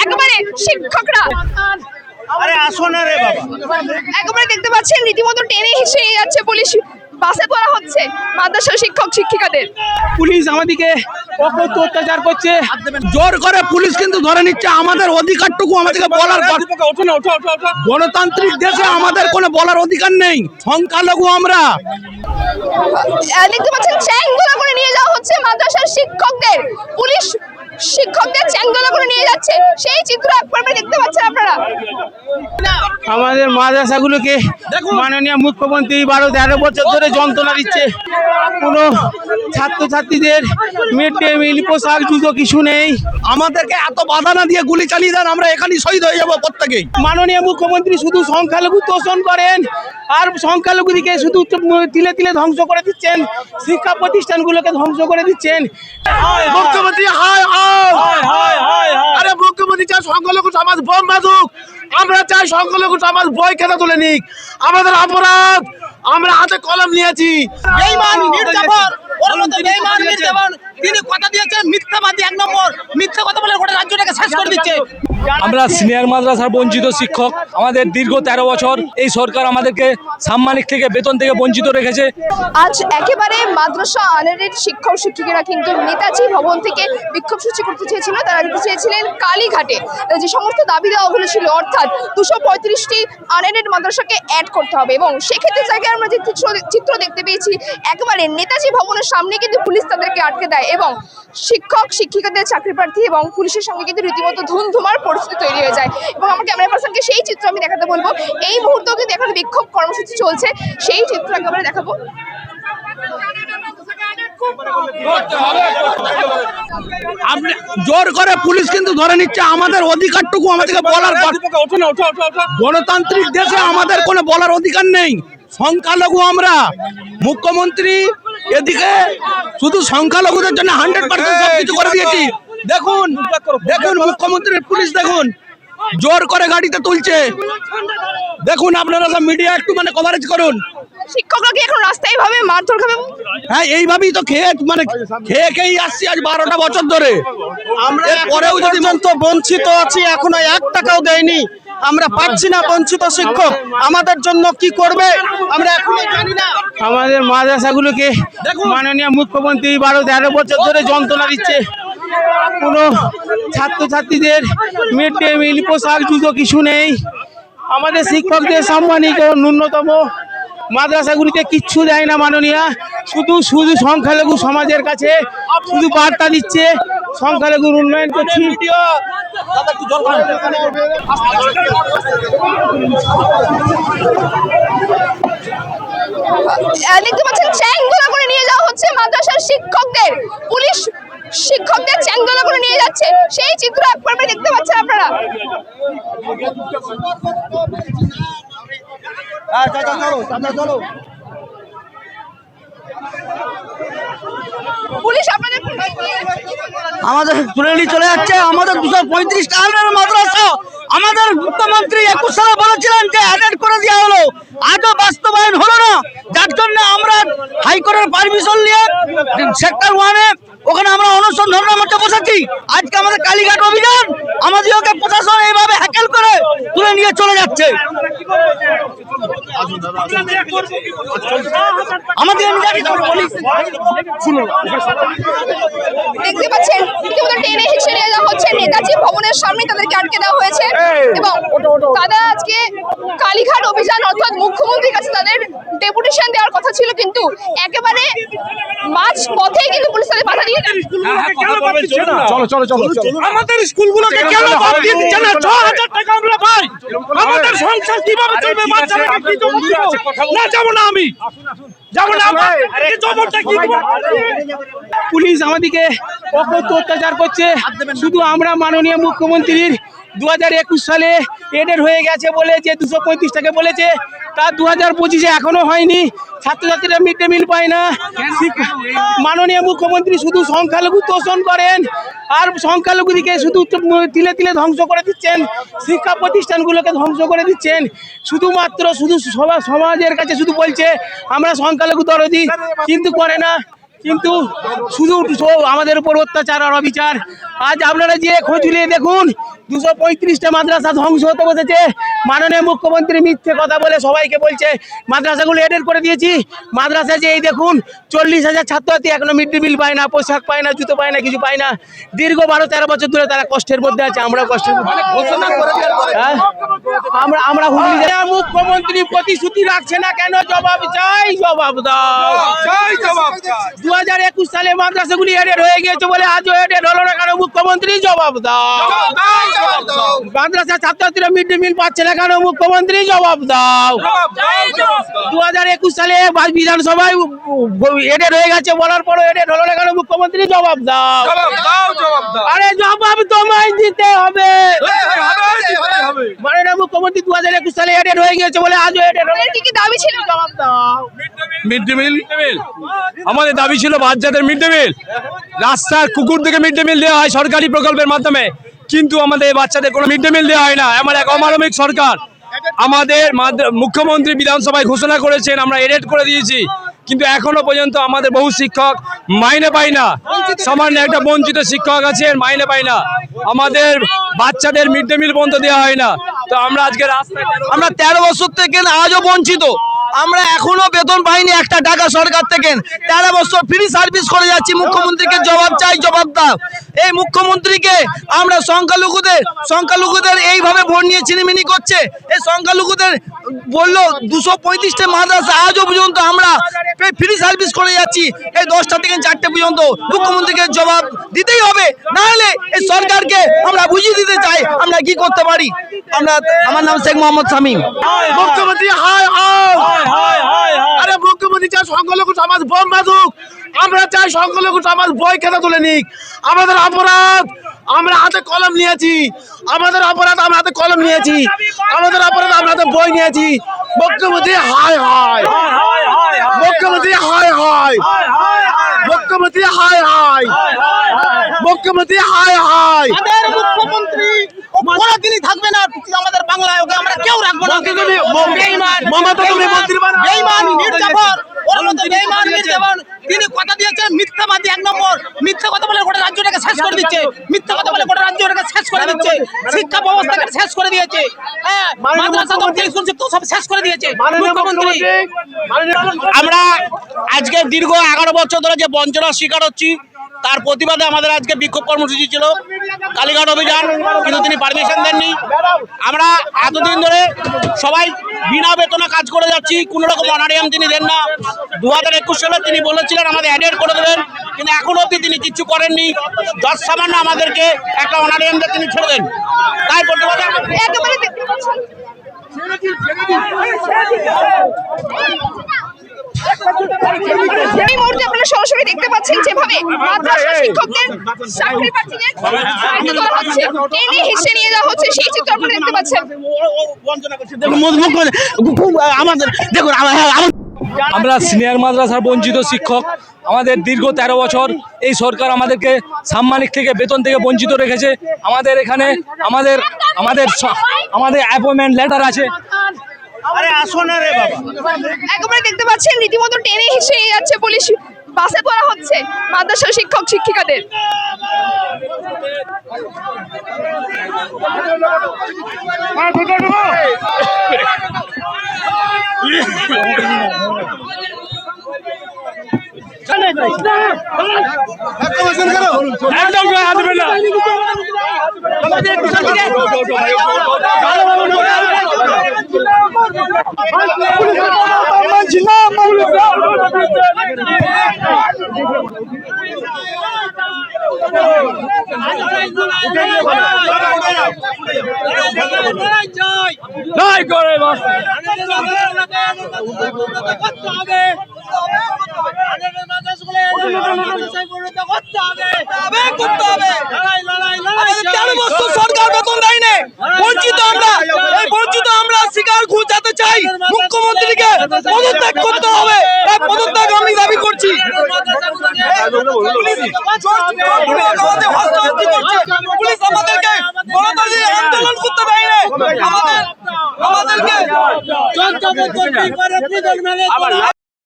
একেবারে শিক্ষকরা একেবারে দেখতে পাচ্ছেন রীতিমতো টেনে হিসেবে যাচ্ছে পুলিশ, বাসে তোলা হচ্ছে মাদ্রাসা শিক্ষক শিক্ষিকাদের। পুলিশ আমাদেরকে অত্যাচার করছে, জোর করে পুলিশ কিন্তু ধরে নিচ্ছে। আমাদের অধিকারটুকু আমাদেরকে বলার, গণতান্ত্রিক দেশে আমাদের কোনো বলার অধিকার নেই, সংখ্যালঘু আমরা। দেখতে পাচ্ছেন চ্যাংদোলা করে নিয়ে যাওয়া হচ্ছে মাদ্রাসার শিক্ষকদের, পুলিশ শিক্ষকদের চ্যাংদোলা করে নিয়ে যাচ্ছে, সেই চিত্র একবার দেখতে পাচ্ছেন আপনারা। আমাদের মাদ্রাসাগুলোকে মাননীয় মুখ্যমন্ত্রী 12-13 বছর ধরে যন্ত্রণা দিচ্ছে। কোনো ছাত্রছাত্রীদের মিড ডে মিল, পোশাক, জুতো কিছু নেই। আমাদেরকে এত বাধা না দিয়ে গুলি চালিয়ে দেন, আমরা এখানেই শহীদ হয়ে যাবো প্রত্যেকেই। মাননীয় মুখ্যমন্ত্রী শুধু সংখ্যালঘু তোষণ করেন আর সংখ্যালঘুদিকে শুধু তিলে তিলে ধ্বংস করে দিচ্ছেন, শিক্ষা প্রতিষ্ঠানগুলোকে ধ্বংস করে দিচ্ছেন। মুখ্যমন্ত্রী আরে মুখ্যমন্ত্রী চাই সংখ্যালঘু সমাজ বোম বাঁধুক, আমরা চাই সংখ্যালঘু সমাজ বই খেতে তুলে নিক। আমাদের অপরাধ, আমরা হাতে কলম নিয়েছি। তিনি কথা দিয়েছেন মিথ্যাবাদী, 1 নম্বর মিথ্যা কথা বলে গোটা রাজ্যটাকে শেষ করে দিচ্ছে। আমরা সিনিয়র মাদ্রাসার বঞ্চিত শিক্ষক, আমাদের দীর্ঘ 13 বছর এই সরকার আমাদেরকে সাম্মানিক থেকে বেতন থেকে বঞ্চিত রেখেছে। আজ একেবারে মাদ্রাসা আনারের শিক্ষক শিক্ষিকারা কিন্তু নেতাজি ভবন থেকে বিক্ষোভ সূচি করতে চেয়েছিল। তারা দিতে চেয়েছিলেন কালীঘাটে যে সমস্ত দাবি দেওয়াগুলো ছিল, অর্থাৎ 235টি আনারের মাদ্রাসাকে অ্যাড করতে হবে। এবং সেক্ষেত্রে জায়গায় আমরা যে চিত্র দেখতে পেয়েছি, একেবারে নেতাজি ভবনের সামনে কিন্তু পুলিশ তাদেরকে আটকে দেয় এবং শিক্ষক শিক্ষিকাদের চাকরি প্রার্থী এবং পুলিশের সঙ্গে কিন্তু রীতিমতো ধুমধুমার পরিস্থিতি তৈরি হয়ে যায়। এবং আমার ক্যামেরা পার্সনকে সেই চিত্র আমি দেখাতে বলবো। এই মুহূর্তেও কিন্তু এখানে বিক্ষোভ কর্মসূচি চলছে, সেই চিত্র একেবারে দেখাবো। জোর করে পুলিশ কিন্তু ধরে নিচ্ছে, আমাদের অধিকারটুকু আমাদেরকে বলার, গণতান্ত্রিক দেশে আমাদের কোনো বলার অধিকার নেই, সংখ্যালঘু আমরা। মুখ্যমন্ত্রী এদিকে শুধু সংখ্যালঘুদের জন্য 100% সবকিছু করে দিয়েছি। দেখুন দেখুন মুখ্যমন্ত্রীর পুলিশ দেখুন জোর করে গাড়িতে তুলছে। দেখুন আপনারা সব মিডিয়া একটু কভারেজ করুন। শিক্ষকরা কি এখন রাস্তায় ভাবে মারধর খাবে? হ্যাঁ, এইভাবেই তো খেয়েই আসছি আজ 12টা বছর ধরে। আমরা পরেও যদি বঞ্চিত আছি, এখনো 1 টাকাও দেয়নি, আমরা পাচ্ছি না। বঞ্চিত শিক্ষক আমাদের জন্য কি করবে আমরা এখনো জানি না। আমাদের মাদ্রাসাগুলোকে মাননীয় মুখ্যমন্ত্রী 12-13 বছর ধরে যন্ত্রণা দিচ্ছে। কোনো ছাত্রছাত্রীদের মিড ডে মিল, পোশাক, জুতো কিছু নেই। আমাদের শিক্ষকদের সম্মানিত ন্যূনতম মাদ্রাসাগুলিতে কিচ্ছু দেয় না মাননীয়া। শুধু সংখ্যালঘু সমাজের কাছে শুধু বার্তা দিচ্ছে, সংখ্যালঘুর উন্নয়ন করছি। দেখতে পাচ্ছেন চ্যাংদোলা করে নিয়ে যাওয়া হচ্ছে মাদ্রাসার শিক্ষকদের, পুলিশ শিক্ষকদের চ্যাংদোলা করে নিয়ে যাচ্ছে, সেই চিত্র একবার দেখতে পাচ্ছেন আপনারা। পুলিশ আপনাদের আমাদের তুলে নিয়ে চলে যাচ্ছে। আমাদের 235টা আনারের মাদ্রাসা, আমাদের মুখ্যমন্ত্রী 21 সালে বলেছিলেন যে অ্যাডেড করে দেওয়া হলো, আজও বাস্তবায়ন হলো না। যার জন্য আমরা হাইকোর্টের পারমিশন নিয়ে সেক্টর 1-এ ওখানে আমরা অনশন ধর্ণার মধ্যে বসেছি। আজকে আমাদের কালীঘাট অভিযান, আমাদেরকে প্রশাসন এইভাবে হ্যাকেল করে তুলে নিয়ে চলে যাচ্ছে। আমাদের দেখতে পাচ্ছেন ইতিমধ্যে টেনে হিসেবে নিয়ে যাওয়া হচ্ছে নেতাজি ভবনের সামনে, তাদেরকে আটকে দেওয়া হয়েছে এবং তারা আজকে কালীঘাট অভিযান অর্থাৎ মুখ্যমন্ত্রীর কাছে তাদের ডেপুটেশন দেওয়ার কথা ছিল, কিন্তু একেবারে মাঝ পথেই কিন্তু পুলিশ তাদের বাধা দিয়ে দেয়। আমাদের স্কুলগুলোকে কেন বাদ দিয়ে দিচ্ছে না? 6000 টাকা আমরা পাই, আমাদের সংসার কিভাবে চলবে? না যাবো না, আমি যাবো না। পুলিশ আমাদেরকে অত্যাচার করছে। শুধু আমরা মাননীয় মুখ্যমন্ত্রীর 2021 সালে এডেড হয়ে গেছে বলে যে 235 টাকা বলেছে, তা 2025-এ এখনো হয়নি। ছাত্রছাত্রীরা মিড ডে মিল পায় না। মাননীয় মুখ্যমন্ত্রী শুধু সংখ্যালঘু তোষণ করেন আর সংখ্যালঘুদিকে শুধু তিলে তিলে ধ্বংস করে দিচ্ছেন, শিক্ষা প্রতিষ্ঠানগুলোকে ধ্বংস করে দিচ্ছেন। শুধু সমাজের কাছে শুধু বলছে আমরা সংখ্যালঘু দরদি, কিন্তু করে না। কিন্তু শুধু আমাদের উপর অত্যাচার আর অবিচার। আজ আপনারা যে খোঁজ নিয়ে দেখুন 235টা মাদ্রাসা ধ্বংস হতে বসেছে। মাননীয় মুখ্যমন্ত্রী মিথ্যে কথা বলে সবাইকে বলছে মাদ্রাসাগুলো এডেড করে দিয়েছি। মাদ্রাসা যে এই দেখুন 40,000 ছাত্রছাত্রী এখনো মিড ডে মিল পায় না, পোশাক পায় না, জুতো পায় না, কিছু পায় না। দীর্ঘ 12-13 বছর ধরে তারা কষ্টের মধ্যে আছে, আমরা কষ্টের মধ্যে। হ্যাঁ? আমরা হুগলি জেলার মুখ্যমন্ত্রী প্রতিশ্রুতি রাখছে না কেন? জবাব চাই, জবাব দাও। 2021 সালে মাদ্রাসাগুলি এডেড হয়ে গিয়েছে বলে আজও এডেড হলো না কেন? মুখ্যমন্ত্রী জবাব দাও। মাদ্রাসা ছাত্রছাত্রীরা মিড ডে মিল পাচ্ছে না কেন? মুখ্যমন্ত্রী জবাব দাও। 2021 সালে বিধানসভায় এডেড হয়ে গেছে বলার পরও এডেড হলো না কেন? মুখ্যমন্ত্রী জবাব দাও। আরে জবাব তোমায় দিতে হবে। মাননীয় মুখ্যমন্ত্রী 2021 সালে এডেড হয়ে গিয়েছে বলে আজও এডেড হলো না। কি দাবি ছিল? জবাব দাও। মিড ডে মিল আমাদের দাবি ছিল বাচ্চাদের মিড ডে মিল, রাস্তার কুকুর থেকে মিড ডে মিল দেওয়া হয় সরকারি প্রকল্পের মাধ্যমে, কিন্তু আমাদের বাচ্চাদের কোনো মিড ডে মিল দেওয়া হয় না। এমন এক অমানবিক সরকার। আমাদের মুখ্যমন্ত্রী বিধানসভায় ঘোষণা করেছেন আমরা এডেড করে দিয়েছি, কিন্তু এখনো পর্যন্ত আমাদের বহু শিক্ষক মাইনে পায় না। সামান্য একটা বঞ্চিত শিক্ষক আছে, মাইনে পায় না। আমাদের বাচ্চাদের মিড ডে মিল পর্যন্ত দেওয়া হয় না। তো আমরা আজকে রাস্তায় আমরা 13 বছর থেকে আজও বঞ্চিত। আমরা এখনো বেতন পাইনি 1 টাকা সরকার থেকে। 13 বছর ফ্রি সার্ভিস করে যাচ্ছি। মুখ্যমন্ত্রীকে জবাব চাই, জবাব দাও। এই মুখ্যমন্ত্রীকে আমরা সংখ্যালঘুদের এইভাবে ভোট নিয়ে চিনিমিনি করছে। এই সংখ্যালঘুদের বললো 235টা মাদ্রাসা আজও পর্যন্ত আমরা ফ্রি সার্ভিস করে যাচ্ছি। এই 10টা থেকে 4টে পর্যন্ত মুখ্যমন্ত্রীকে জবাব দিতেই হবে, না হলে এই সরকারকে আমরা বুঝিয়ে দিতে চাই আমরা কি করতে পারি। আমার নাম শেখ মোহাম্মদ শামীম। মুখ্যমন্ত্রী হায় হায়, আরে মুখ্যমন্ত্রী চাই সংখ্যালঘু সমাজ বোম বাঁধুক। আমরা চাই সংখ্যালঘু সমাজ বই খেতে তুলে নিক। আমাদের অপরাধ আমরা হাতে কলম নিয়েছি, আমাদের অপরাধ আমরা হাতে কলম নিয়েছি, আমাদের অপরাধ আমরা হাতে বই নিয়েছি। মুখ্যমন্ত্রী হায় হায়, মুখ্যমন্ত্রী হায় হায়, মুখ্যমন্ত্রী হায় হায়, মুখ্যমন্ত্রী হায় হায়। মুখ্যমন্ত্রী কোনদিনই থাকবে না আমাদের বাংলায়, ওকে আমরা কেউ রাখবো না। মমতা তুমি মন্ত্রী বানাও। বেঈমান মির্জাফর, ওর মতো বেঈমান মির্জাফর, তিনি কথা দিয়েছেন মিথ্যাবাদী 1 নম্বর। মিথ্যা কথা বলে গোটা রাজ্যটাকে শেষ করে দিচ্ছে, মিথ্যা কথা বলে গোটা রাজ্যটাকে শেষ করে দিচ্ছে, শিক্ষা ব্যবস্থাকে শেষ করে দিয়েছে। হ্যাঁ, মাদ্রাসা তো সব শেষ করে দিয়েছে মুখ্যমন্ত্রী। আমরা আজকে দীর্ঘ 11 বছর ধরে যে বঞ্চনার শিকার হচ্ছি, তার প্রতিবাদে আমাদের আজকে বিক্ষোভ কর্মসূচি ছিল, কালীঘাট অভিযান, কিন্তু তিনি পারমিশন দেননি। আমরা এতদিন ধরে সবাই বিনা বেতনে কাজ করে যাচ্ছি, কোনো রকম অনারিয়াম তিনি দেন না। 2021 সালে তিনি বলেছিলেন আমাদের অ্যাডেড করে দেবেন, কিন্তু এখনো অবধি তিনি কিচ্ছু করেননি। সামান্য আমাদেরকে একটা অনারিয়াম দিয়ে তিনি ছেড়ে দেন। তাই প্রতিবাদে একেবারে দেখতে পাচ্ছেন এই মুহূর্তে আপনারা সরাসরি দেখতে পাচ্ছেন যেভাবে মাদ্রাসা শিক্ষকদের চাকরি প্রার্থীদের সাহায্য করা হচ্ছে, টেনে হিসেবে নিয়ে যাওয়া হচ্ছে, সেই চিত্র আপনারা দেখতে পাচ্ছেন। আমরা সিনিয়র মাদ্রাসার বঞ্চিত শিক্ষক। আমাদের দীর্ঘ 13 বছর এই সরকার আমাদেরকে সাম্মানিক থেকে বেতন থেকে বঞ্চিত রেখেছে। আমাদের এখানে আমাদের অ্যাপয়েন্টমেন্ট লেটার আছে। একেবারে দেখতে পাচ্ছেন রীতিমতো টেনে হিসেবে নিয়ে যাচ্ছে পুলিশ, বাসে করা হচ্ছে মাদ্রাসা শিক্ষক শিক্ষিকাদের। একদম হাত দেবেন না। সরকার বেতন দেয়নি, বঞ্চিত আমরা, এই বঞ্চিত আমরা শিকার ঘুচাতে চাই। মুখ্যমন্ত্রীকে পদত্যাগ করতে হবে, পদত্যাগ আমি দাবি করছি। পুলিশ আমাদেরকে গণতান্ত্রিক আন্দোলন করতে দেয়নি, আমাদেরকে